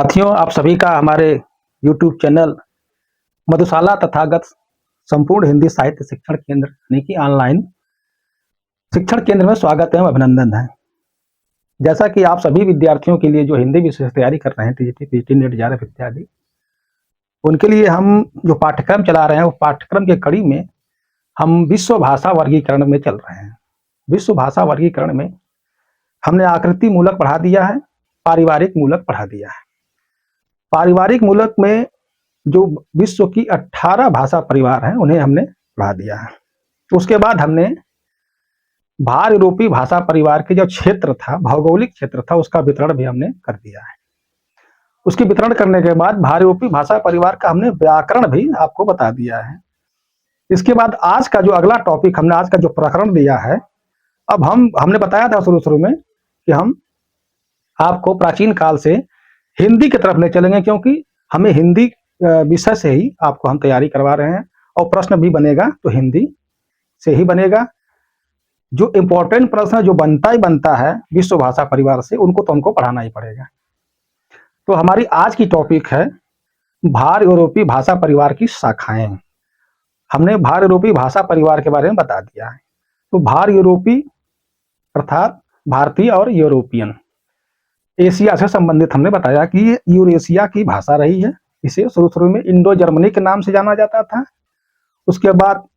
साथियों, आप सभी का हमारे YouTube चैनल मधुशाला तथागत संपूर्ण हिंदी साहित्य शिक्षण केंद्र यानी कि ऑनलाइन शिक्षण केंद्र में स्वागत एवं अभिनंदन है। जैसा कि आप सभी विद्यार्थियों के लिए जो हिंदी विषय से तैयारी कर रहे हैं टीजीटी, पीटी, नेट, जेआरएफ इत्यादि, उनके लिए हम जो पाठ्यक्रम चला रहे हैं वो पाठ्यक्रम के कड़ी में हम विश्व भाषा वर्गीकरण में चल रहे हैं। विश्व भाषा वर्गीकरण में हमने आकृति मूलक पढ़ा दिया है, पारिवारिक मूलक पढ़ा दिया है। पारिवारिक मूलक में जो विश्व की 18 भाषा परिवार हैं उन्हें हमने पढ़ा दिया है। उसके बाद हमने भार यूरोपीय भाषा परिवार के जो क्षेत्र था, भौगोलिक क्षेत्र था, उसका वितरण भी हमने कर दिया है। उसकी वितरण करने के बाद भार यूरोपीय भाषा परिवार का हमने व्याकरण भी आपको बता दिया है। इसके बाद आज का जो अगला टॉपिक हमने आज का जो प्रकरण दिया है, अब हमने बताया था शुरू में कि हम आपको प्राचीन काल से हिंदी की तरफ ले चलेंगे, क्योंकि हमें हिंदी विषय से ही आपको हम तैयारी करवा रहे हैं और प्रश्न भी बनेगा तो हिंदी से ही बनेगा। जो इम्पोर्टेंट प्रश्न जो बनता ही बनता है विश्व भाषा परिवार से, उनको तो हमको पढ़ाना ही पड़ेगा। तो हमारी आज की टॉपिक है भार यूरोपीय भाषा परिवार की शाखाएं। हमने भार यूरोपीय भाषा परिवार के बारे में बता दिया है। तो भार यूरोपीय अर्थात भारतीय और यूरोपियन, एशिया से संबंधित हमने बताया कि ये यूरेशिया की भाषा रही है। इसे शुरू में इंडो जर्मनी के नाम से जाना जाता था। उसके बाद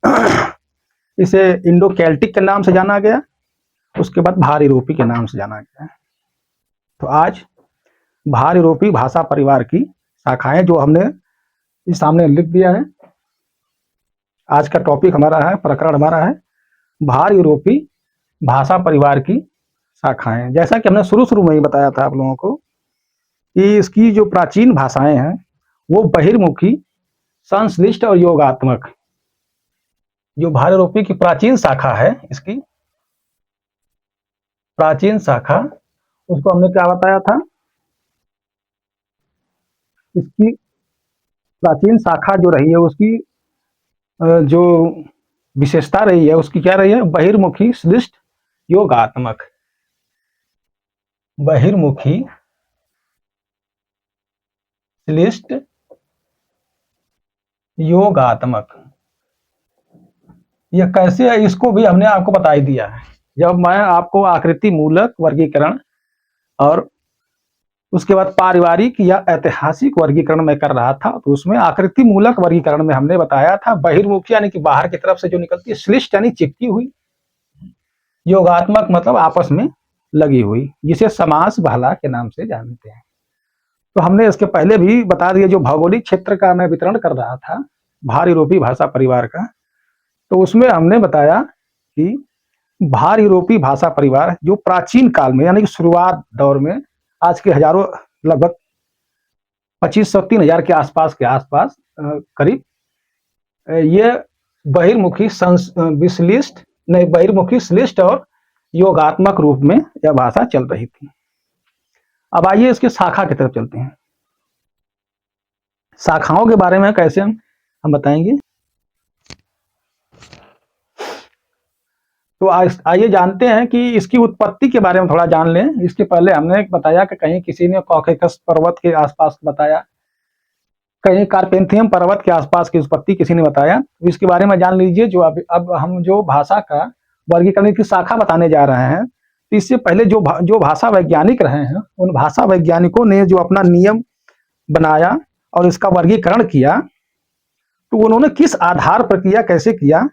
इसे इंडो केल्टिक के नाम से जाना गया। उसके बाद भार यूरोपीय के नाम से जाना गया। तो आज भार यूरोपीय भाषा परिवार की शाखाएं जो हमने इस सामने लिख दिया है। आज का टॉपिक हमारा है, प्रकरण हमारा है भार यूरोपीय भाषा परिवार की शाखाएं। जैसा कि हमने शुरू में ही बताया था आप लोगों को कि इसकी जो प्राचीन भाषाएं हैं वो बहिर्मुखी, संश्लिष्ट और योगात्मक। जो भार यूरोपीय की प्राचीन शाखा है, इसकी प्राचीन शाखा, उसको हमने क्या बताया था? इसकी प्राचीन शाखा जो रही है उसकी जो विशेषता रही है उसकी क्या रही है? बहिर्मुखी, श्लिष्ट, योगात्मक। बहिर्मुखी, श्लिष्ट, योगात्मक। यह कैसे है इसको भी हमने आपको बता ही दिया है। जब मैं आपको आकृति मूलक वर्गीकरण और उसके बाद पारिवारिक या ऐतिहासिक वर्गीकरण में कर रहा था, तो उसमें आकृति मूलक वर्गीकरण में हमने बताया था बहिर्मुखी यानी कि बाहर की तरफ से जो निकलती है, श्लिष्ट यानी चिपकी हुई, योगात्मक मतलब आपस में लगी हुई, जिसे समास बहला के नाम से जानते हैं। तो हमने इसके पहले भी बता दिया, जो भौगोलिक क्षेत्र का मैं वितरण कर रहा था भार यूरोपीय भाषा परिवार का, तो उसमें हमने बताया कि भार यूरोपीय भाषा परिवार जो प्राचीन काल में यानी कि शुरुआत दौर में, आज के हजारों, लगभग 2500-3000 के आसपास करीब, ये बहिर्मुखी, बहिर्मुखी, श्लिष्ट और योगात्मक रूप में यह भाषा चल रही थी। अब आइए इसके शाखा की तरफ चलते हैं। शाखाओं के बारे में कैसे हम बताएंगे। तो आइए जानते हैं कि इसकी उत्पत्ति के बारे में थोड़ा जान लें। इसके पहले हमने बताया कि कहीं किसी ने कॉकेकस पर्वत के आसपास बताया, कहीं कारपेंथियम पर्वत के आसपास की उत्पत्ति किसी ने बताया। तो इसके बारे में जान लीजिए। जो अब हम जो भाषा का वर्गीकरण की शाखा बताने जा रहे हैं, तो इससे पहले जो भाषा वैज्ञानिक रहे हैं, उन भाषा वैज्ञानिकों ने जो अपना नियम बनाया और इसका वर्गीकरण किया, तो उन्होंने किस आधार पर किया, कैसे किया,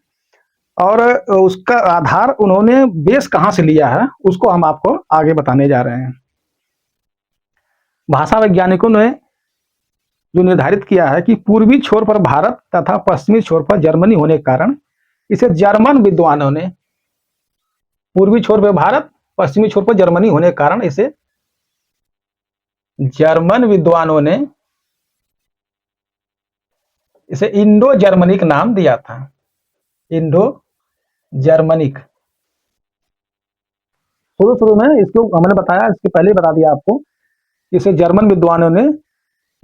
और उसका आधार उन्होंने बेस कहां से लिया है, उसको हम आपको आगे बताने जा रहे हैं। भाषा वैज्ञानिकों ने जो निर्धारित किया है कि पूर्वी छोर पर भारत तथा पश्चिमी छोर पर जर्मनी होने के कारण इसे जर्मन विद्वानों ने, पूर्वी छोर पर भारत, पश्चिमी छोर पर जर्मनी होने के कारण इसे जर्मन विद्वानों ने इसे इंडो जर्मनिक नाम दिया था। Indo Germanic. शुरू में इसको हमने बताया, इसके पहले बता दिया आपको, इसे जर्मन विद्वानों ने,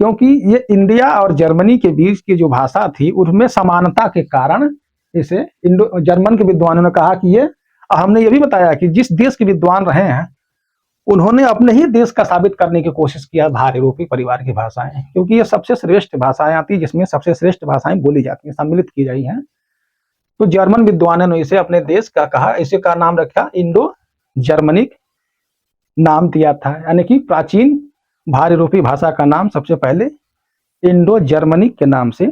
क्योंकि ये इंडिया और जर्मनी के बीच की जो भाषा थी उनमें समानता के कारण इसे इंडो जर्मन के विद्वानों ने कहा कि ये, हमने ये भी बताया कि जिस देश के विद्वान रहे हैं उन्होंने अपने ही देश का साबित करने की कोशिश किया भारत यूरोपीय परिवार की भाषाएं, क्योंकि ये सबसे श्रेष्ठ भाषाएं आती है जिसमें सबसे श्रेष्ठ भाषाएं बोली जाती हैं, सम्मिलित की गई हैं। तो जर्मन विद्वानों ने इसे अपने देश का कहा, इसे का नाम रखा इंडो जर्मनिक नाम दिया था, यानी कि प्राचीन भारत यूरोपीय भाषा का नाम सबसे पहले इंडो जर्मनिक के नाम से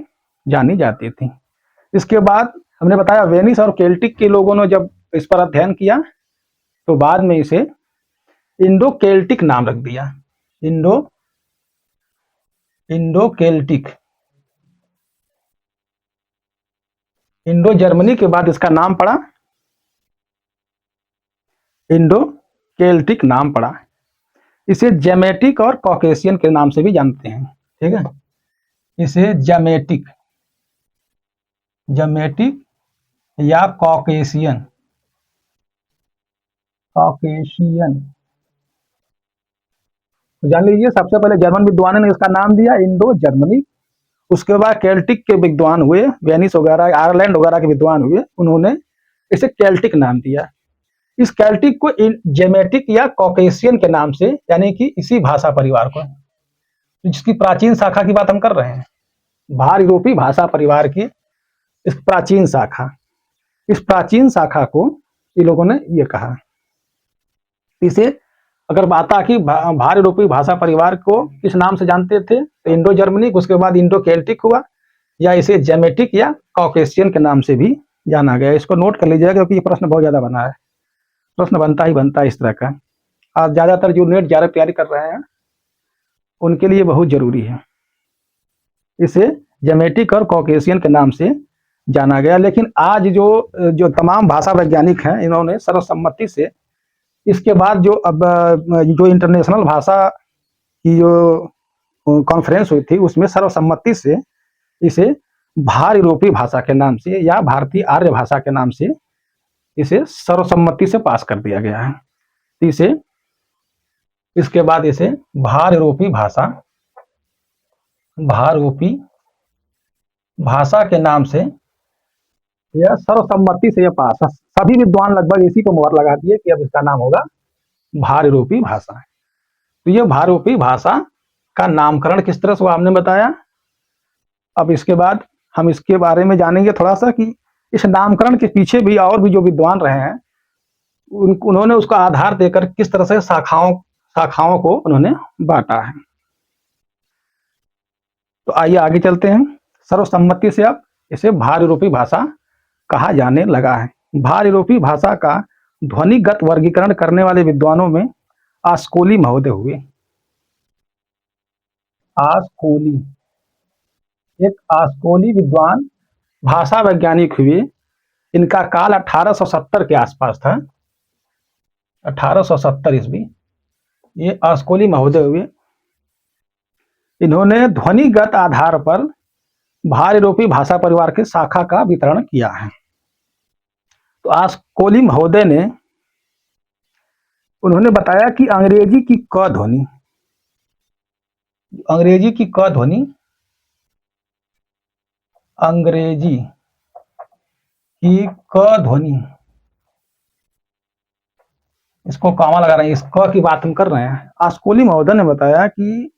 जानी जाती थी। इसके बाद हमने बताया वेनिस और केल्टिक के लोगों ने जब इस पर अध्ययन किया तो बाद में इसे इंडो केल्टिक नाम रख दिया। इंडो केल्टिक, इंडो जर्मनी के बाद इसका नाम पड़ा इंडो केल्टिक नाम पड़ा। इसे जेमेटिक और कॉकेशियन के नाम से भी जानते हैं, ठीक है। इसे जेमेटिक या कॉकेशियन तो जान लीजिए, सबसे पहले जर्मन विद्वानों ने इसका नाम दिया इंडो जर्मनी। उसके बाद केल्टिक के विद्वान हुए, वेनिस वगैरह आयरलैंड वगैरह के विद्वान हुए, उन्होंने इसे केल्टिक नाम दिया। इस केल्टिक को जेमेटिक या कॉकेशियन के नाम से, यानी कि इसी भाषा परिवार को, जिसकी प्राचीन शाखा की बात हम कर रहे हैं, भारत यूरोपीय भाषा परिवार की इस प्राचीन शाखा को ये लोगों ने ये कहा। इसे अगर बात कि भारत यूरोपीय भाषा परिवार को किस नाम से जानते थे, तो इंडो जर्मनिक, उसके बाद इंडो केल्टिक हुआ, या इसे जेमेटिक या कॉकेशियन के नाम से भी जाना गया। इसको नोट कर लीजिएगा क्योंकि ये प्रश्न बहुत ज्यादा बना है, प्रश्न बनता है इस तरह का। आज ज्यादातर जो नेट ज्यादा तैयारी कर रहे हैं उनके लिए बहुत जरूरी है। इसे जेमेटिक और कॉकेशियन के नाम से जाना गया। लेकिन आज जो तमाम भाषा वैज्ञानिक हैं, इन्होंने सर्वसम्मति से इसके बाद जो इंटरनेशनल भाषा की जो कॉन्फ्रेंस हुई थी उसमें सर्वसम्मति से इसे भारत यूरोपीय भाषा के नाम से या भारतीय आर्य भाषा के नाम से इसे सर्वसम्मति से पास कर दिया गया है। इसके बाद इसे भारत यूरोपीय भाषा के नाम से या सर्वसम्मति से यह पास, सभी विद्वान लगभग इसी को मोहर लगा दिए कि अब इसका नाम होगा भारत यूरोपीय भाषा। तो यह भारत यूरोपीय भाषा का नामकरण किस तरह से हुआ हमने बताया। अब इसके बाद हम इसके बारे में जानेंगे थोड़ा सा कि इस नामकरण के पीछे भी और भी जो विद्वान रहे हैं उन्होंने उसको आधार देकर किस तरह से शाखाओं को उन्होंने बांटा है। तो आइए आगे चलते हैं। सर्वसम्मति से अब इसे भारत यूरोपीय भाषा कहा जाने लगा है। भारत यूरोपीय भाषा का ध्वनिगत वर्गीकरण करने वाले विद्वानों में आस्कोली महोदय हुए। एक आस्कोली विद्वान भाषा वैज्ञानिक हुए। इनका काल 1870 के आसपास था, 1870 ईस्वी। ये आस्कोली महोदय हुए। इन्होंने ध्वनिगत आधार पर भारत यूरोपीय भाषा परिवार के शाखा का वितरण किया है। तो आस्कोली महोदय ने उन्होंने बताया कि अंग्रेजी की क ध्वनि, इसको कॉमा लगा रहे हैं, इस क की बात हम कर रहे हैं। आस्कोली महोदय ने बताया कि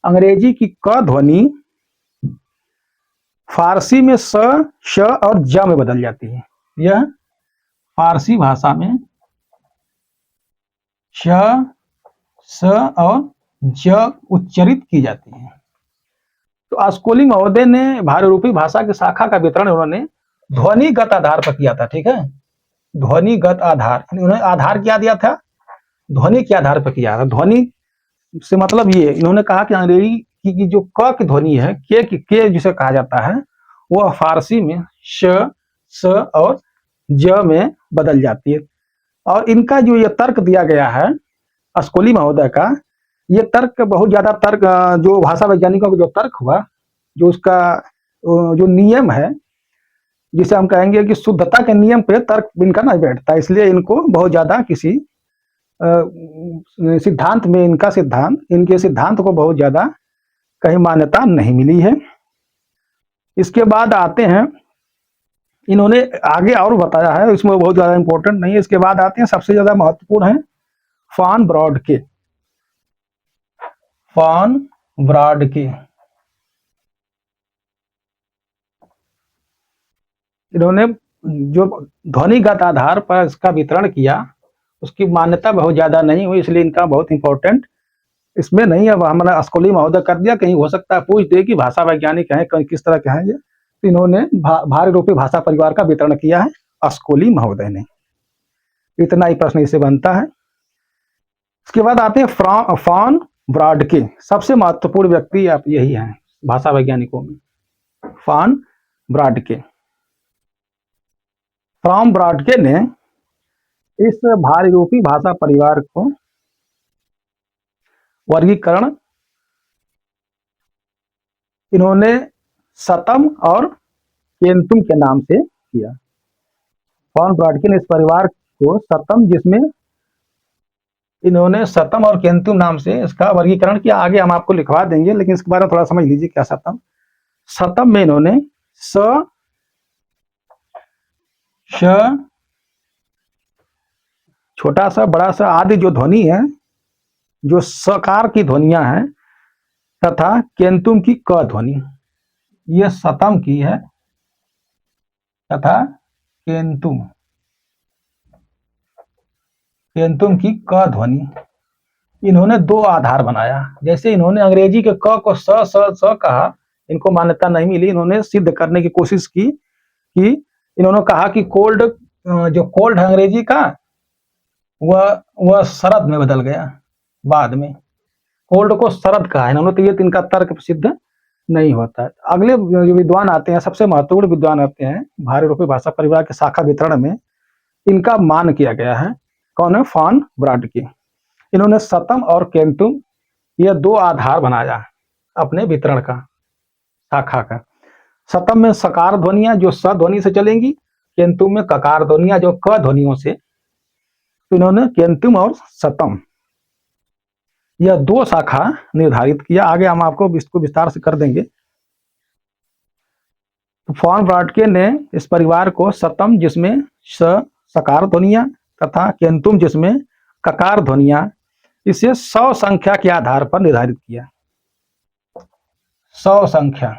अंग्रेजी की क ध्वनि फारसी में स, श और ज में बदल जाती है। यह फारसी भाषा में श, स और ज उच्चरित की जाती है। तो आस्कोली महोदय ने भारत यूरोपीय भाषा की शाखा का वितरण उन्होंने ध्वनिगत आधार पर किया था, ठीक है। ध्वनिगत आधार, उन्होंने आधार क्या दिया था, ध्वनि के आधार पर किया था। ध्वनि से मतलब ये, इन्होंने कहा कि अंग्रेजी की जो क की ध्वनि है, के जिसे कहा जाता है, वह फारसी में श, स और ज में बदल जाती है। और इनका जो ये तर्क दिया गया है आस्कोली महोदय का, ये तर्क बहुत ज्यादा तर्क, जो भाषा वैज्ञानिकों का जो तर्क हुआ, जो उसका जो नियम है, जिसे हम कहेंगे कि शुद्धता के नियम पे तर्क इनका नहीं बैठता, इसलिए इनको बहुत ज्यादा किसी सिद्धांत में इनके सिद्धांत को बहुत ज्यादा कहीं मान्यता नहीं मिली है। इसके बाद आते हैं, इन्होंने आगे और बताया है, इसमें बहुत ज्यादा इंपॉर्टेंट नहीं है। इसके बाद आते हैं, सबसे ज्यादा महत्वपूर्ण है फॉन ब्रॉडके, फॉन ब्रॉडके इन्होंने जो ध्वनिगत आधार पर इसका वितरण किया, उसकी मान्यता बहुत ज्यादा नहीं हुई, इसलिए इनका बहुत इंपॉर्टेंट इसमें नहीं है। हमने अस्कोली महोदय कर दिया, कहीं हो सकता है पूछ दे कि भाषा वैज्ञानिक है, कहीं किस तरह के हैं ये, तो इन्होंने भार रूपी भाषा परिवार का वितरण किया है अस्कोली महोदय ने। इतना ही प्रश्न इससे बनता है। इसके बाद आते हैं फॉन ब्रॉडके, सबसे महत्वपूर्ण व्यक्ति आप यही हैं भाषा वैज्ञानिकों में, फॉन ब्रॉडके। फॉन ब्रॉडके ने इस भार रूपी भाषा परिवार को वर्गीकरण इन्होंने सतम और केंतुम के नाम से किया। फॉन ब्रॉडके ने इस परिवार को सतम, जिसमें इन्होंने सतम और केंतुम नाम से इसका वर्गीकरण किया। आगे हम आपको लिखवा देंगे, लेकिन इसके बारे में थोड़ा समझ लीजिए क्या सतम। सतम में इन्होंने स, श, छोटा सा बड़ा सा आदि जो ध्वनि है, जो सकार की ध्वनियां हैं, तथा केंतुम की क ध्वनि, ये सतम की है, तथा केंतुम केंतुम की क ध्वनि। इन्होंने दो आधार बनाया। जैसे इन्होंने अंग्रेजी के क को स स स कहा, इनको मान्यता नहीं मिली। इन्होंने सिद्ध करने की कोशिश की कि इन्होंने कहा कि कोल्ड, जो कोल्ड है अंग्रेजी का, वह शरद में बदल गया बाद में। कोल्ड को शरद कहा है इन्होंने, तो ये इनका तर्क सिद्ध नहीं होता है। अगले जो विद्वान आते हैं, सबसे महत्वपूर्ण विद्वान आते हैं भार रूपी भाषा परिवार के शाखा वितरण में, इनका मान किया गया है। कौन है? फॉन ब्रॉडके। इन्होंने सतम और केंतुम, ये दो आधार बनाया अपने वितरण का, शाखा का। सतम में सकार ध्वनियां जो स ध्वनि से चलेंगी, केंतुम में ककार ध्वनियां जो क ध्वनियों से। तो इन्होंने केंतुम और सतम, यह दो शाखा निर्धारित किया। आगे हम आपको इसको विस्तार से कर देंगे। फॉन ब्रॉडके ने इस परिवार को सतम, जिसमें स सकार ध्वनियां, तथा केंतुम, जिसमें ककार ध्वनियां, इसे 100 संख्या के आधार पर निर्धारित किया। 100 संख्या,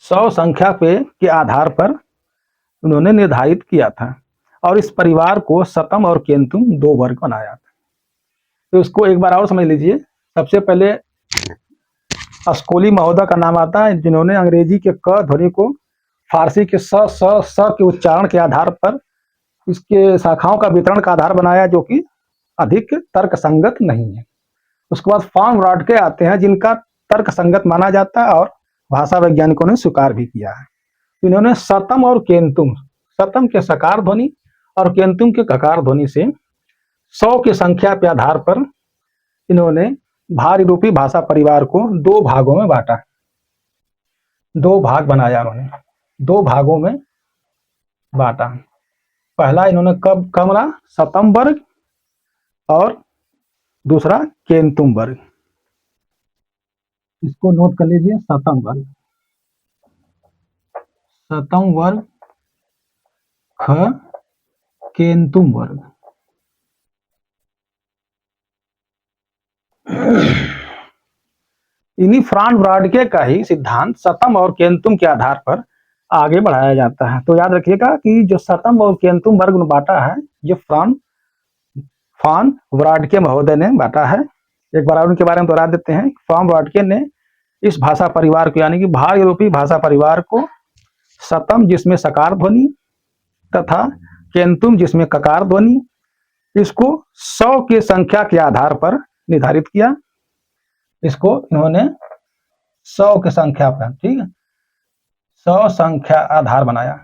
100 संख्या के आधार पर उन्होंने निर्धारित किया था, और इस परिवार को सतम और केंतुम दो वर्ग बनाया था। तो इसको एक बार और समझ लीजिए। सबसे पहले अस्कोली महोदय का नाम आता है, जिन्होंने अंग्रेजी के क ध्वनि को फारसी के स स स के उच्चारण के आधार पर इसके शाखाओं का वितरण का आधार बनाया, जो कि अधिक तर्क संगत नहीं है। उसके बाद फॉन ब्रॉडके आते हैं, जिनका तर्क संगत माना जाता है और भाषा वैज्ञानिकों ने स्वीकार भी किया है। इन्होंने सतम और केंतुम, सतम के सकार ध्वनि और केंतुम के ककार ध्वनि से 100 की संख्या के आधार पर इन्होंने भार रूपी भाषा परिवार को दो भागों में बांटा, दो भाग बनाया उन्होंने, दो भागों में बांटा। पहला इन्होंने कब कमरा सतम वर्ग, और दूसरा केंतुम वर्ग। इसको नोट कर लीजिए, सतम वर्ग, सतम वर्ग, ख, केंतुम वर्ग। इन्हीं फॉन ब्रॉडके का ही सिद्धांत सतम और केंतुम के आधार पर आगे बढ़ाया जाता है। तो याद रखिएगा कि जो सतम और केंतुम वर्ग में बांटा है, ये फॉन ब्रॉडके महोदय ने बांटा है। एक बार उनके बारे में दोहरा देते हैं। फॉन ब्रॉडके ने इस भाषा परिवार को, यानी कि भार यूरोपीय भाषा परिवार को, सतम जिसमें सकार ध्वनि तथा केंतुम जिसमें ककार ध्वनि, इसको 100 की संख्या के आधार पर निर्धारित किया। इसको इन्होंने 100 की संख्या पर, ठीक है, 100 संख्या आधार बनाया।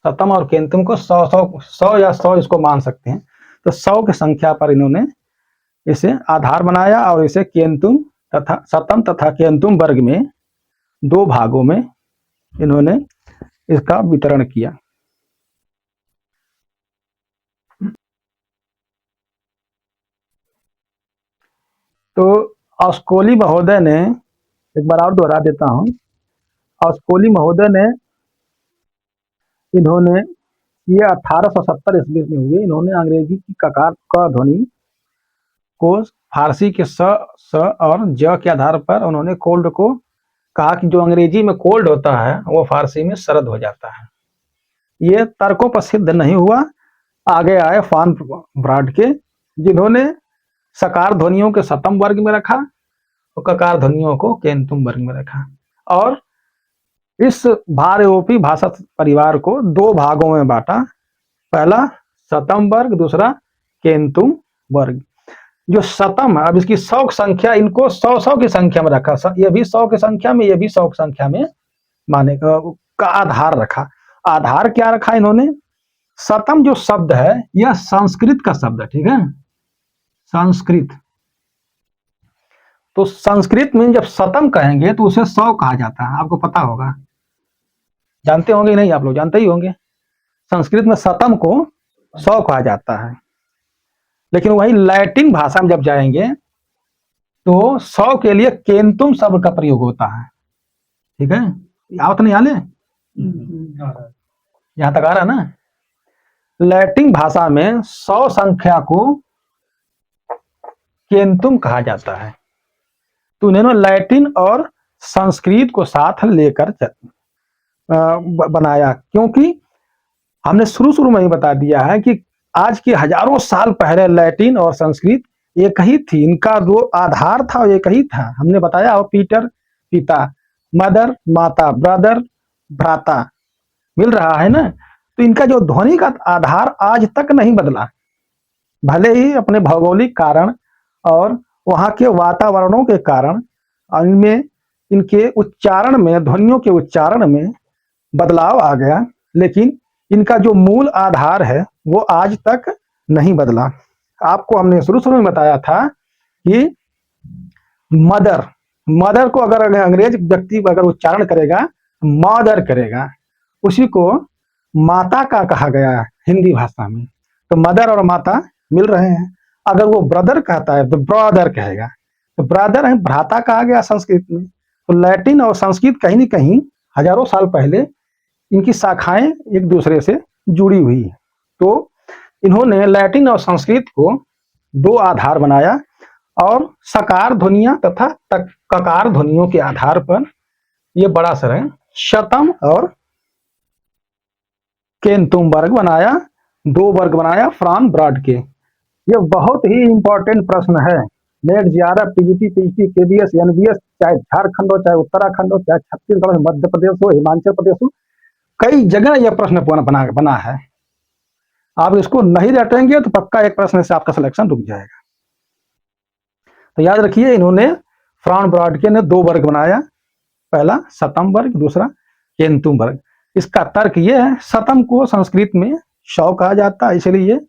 सतम और केंतुम को 100 या 100 इसको मान सकते हैं। तो 100 की संख्या पर इन्होंने इसे आधार बनाया, और इसे केंतुम तथा सतम तथा केंतुम वर्ग में दो भागों में इन्होंने इसका वितरण किया। तो अस्कोली महोदय ने, एक बार और दोहरा देता हूं, अस्कोली महोदय ने इन्होंने ये 1870 ईस्वी में हुए। इन्होंने अंग्रेजी की ककार क ध्वनि को फारसी के स और ज के आधार पर उन्होंने कोल्ड को कहा कि जो अंग्रेजी में कोल्ड होता है वो फारसी में सरद हो जाता है। ये तर्कों पर सिद्ध नहीं हुआ। आगे आए फॉन ब्रॉड के, जिन्होंने सकार ध्वनियों के सतम वर्ग में रखा और ककार ध्वनियों को केंतुम वर्ग में रखा, और इस भारतीय भाषा परिवार को दो भागों में बांटा। पहला सतम वर्ग, दूसरा केंतुम वर्ग। जो सतम है, अब इसकी 100 संख्या, इनको 100 की संख्या में रखा, ये भी 100 की संख्या में, ये भी 100 की संख्या में माने का आधार रखा। आधार क्या रखा इन्होंने? सतम जो शब्द है यह संस्कृत का शब्द है, ठीक है, संस्कृत। तो संस्कृत में जब सतम कहेंगे तो उसे 100 कहा जाता है, आपको पता होगा, जानते होंगे नहीं? आप लोग जानते ही होंगे, संस्कृत में सतम को 100 कहा जाता है। लेकिन वही लैटिन भाषा में जब जाएंगे तो 100 के लिए केंतुम शब्द का प्रयोग होता है, ठीक है। आवत नहीं आले, यहां तक आ रहा ना। लैटिन भाषा में 100 संख्या को केंतुम कहा जाता है। तो उन्होंने लैटिन और संस्कृत को साथ लेकर बनाया, क्योंकि हमने शुरू में ही बता दिया है कि आज के हजारों साल पहले लैटिन और संस्कृत एक ही थी, इनका जो आधार था एक ही था। हमने बताया हो, पीटर पिता, मदर माता, ब्रदर भ्राता, मिल रहा है ना। तो इनका जो ध्वनि का आधार आज तक नहीं बदला, भले ही अपने भौगोलिक कारण और वहां के वातावरणों के कारण इनमें, इनके उच्चारण में, ध्वनियों के उच्चारण में बदलाव आ गया, लेकिन इनका जो मूल आधार है वो आज तक नहीं बदला। आपको हमने शुरू में बताया था कि मदर को अगर अंग्रेज व्यक्ति अगर उच्चारण करेगा, मदर करेगा, उसी को माता का कहा गया हिंदी भाषा में। तो मदर और माता मिल रहे हैं। अगर वो ब्रदर कहता है तो ब्रदर कहेगा, तो ब्रदर है भ्राता कहा गया संस्कृत में। तो लैटिन और संस्कृत कहीं न कहीं हजारों साल पहले इनकी शाखाएं एक दूसरे से जुड़ी हुई है। तो इन्होंने लैटिन और संस्कृत को दो आधार बनाया, और सकार ध्वनियां तथा ककार ध्वनियों के आधार पर ये बड़ा सर है शतम और केंतुम वर्ग बनाया, दो वर्ग बनाया फ्रॉन ब्रॉड के। ये बहुत ही इंपॉर्टेंट प्रश्न है। Net GRF, PGT, PGT, KBS, NBS, चाहे झारखंड हो, चाहे उत्तराखंड हो, चाहे छत्तीसगढ़ हो, मध्य प्रदेश हो, हिमाचल प्रदेश हो, कई जगह यह प्रश्न बना है। आप इसको नहीं रटेंगे तो पक्का एक प्रश्न से आपका सिलेक्शन रुक जाएगा। तो याद रखिए, इन्होंने फ्रॉन ब्रॉड के ने दो वर्ग बनाया, पहला सतम वर्ग, दूसरा केंतुम वर्ग। इसका तर्क यह है, सतम को संस्कृत में 100 कहा जाता है, इसलिए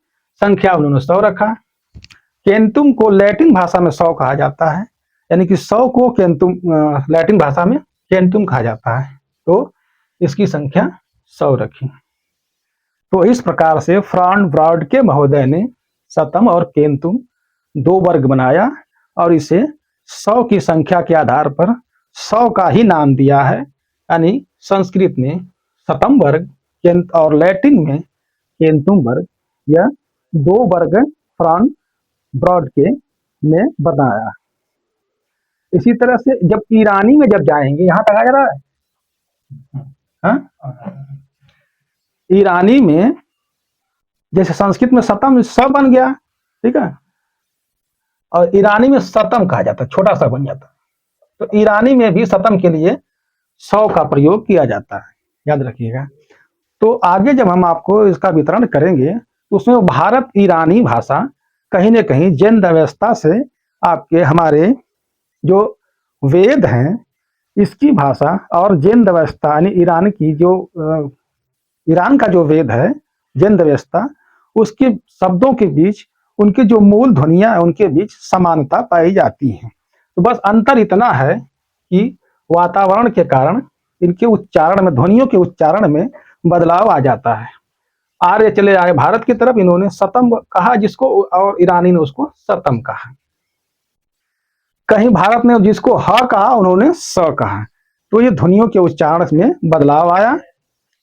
संख्या उन्होंने 100 रखा। केंतुम को लैटिन भाषा में 100 कहा जाता है, यानी कि 100 को केंतुम लैटिन भाषा में केंतुम कहा जाता है, तो इसकी संख्या 100 रखी। तो इस प्रकार से फ्रॉन ब्रॉड के महोदय ने सतम और केंतुम दो वर्ग बनाया, और इसे 100 की संख्या के आधार पर 100 का ही नाम दिया है। यानी संस्कृत में सतम वर्ग और लैटिन में केंतुम वर्ग, यह दो वर्ग फ्रॉन ब्रॉड के ने बनाया। इसी तरह से जब ईरानी में जब जाएंगे, यहां तक आ जा रहा है, हाँ? ईरानी में जैसे संस्कृत में सतम स बन गया, ठीक है, और ईरानी में सतम कहा जाता है, छोटा सा बन जाता। तो ईरानी में भी सतम के लिए 100 का प्रयोग किया जाता है, याद रखिएगा। तो आगे जब हम आपको इसका वितरण करेंगे तो उसमें भारत ईरानी भाषा कहीं न कहीं जैन व्यवस्था से आपके हमारे जो वेद हैं इसकी भाषा और जैन व्यवस्था, यानी ईरान की जो ईरान का जो वेद है जैन व्यवस्था, उसके शब्दों के बीच उनके जो मूल ध्वनियां है उनके बीच समानता पाई जाती है। तो बस अंतर इतना है कि वातावरण के कारण इनके उच्चारण में, ध्वनियों के उच्चारण में बदलाव आ जाता है। आर्य चले आए भारत की तरफ, इन्होंने सतम कहा जिसको, और ईरानी ने उसको सतम कहा। कहीं भारत ने जिसको ह कहा उन्होंने स कहा। तो ये ध्वनियों के उच्चारण में बदलाव आया,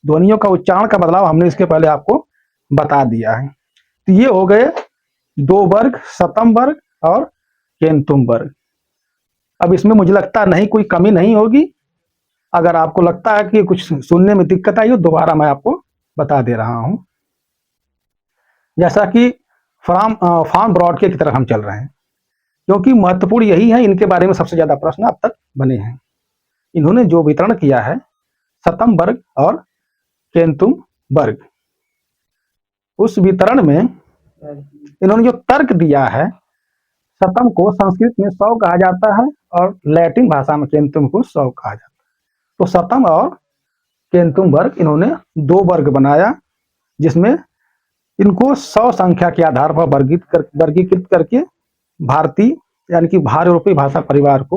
ध्वनियों का उच्चारण का बदलाव हमने इसके पहले आपको बता दिया है। तो ये हो गए 2 वर्ग, सतम वर्ग और केंतुम वर्ग। अब इसमें मुझे लगता नहीं कोई कमी नहीं होगी। अगर आपको लगता है कि कुछ सुनने में दिक्कत आई हो, दोबारा मैं आपको बता दे रहा हूं। जैसा कि फॉर्म ब्रॉडके की तरफ हम चल रहे हैं, क्योंकि महत्वपूर्ण यही है, इनके बारे में सबसे ज्यादा प्रश्न अब तक बने हैं। इन्होंने जो वितरण किया है सतम वर्ग और केंतुम वर्ग, उस वितरण में इन्होंने जो तर्क दिया है, सतम को संस्कृत में 100 कहा जाता है और लैटिन भाषा में केंतुम को 100 कहा जाता है। तो सतम और केंतुम वर्ग इन्होंने 2 वर्ग बनाया, जिसमें इनको 100 संख्या के आधार पर वर्गीकृत करके भारतीय यानी कि भारत यूरोपीय भाषा परिवार को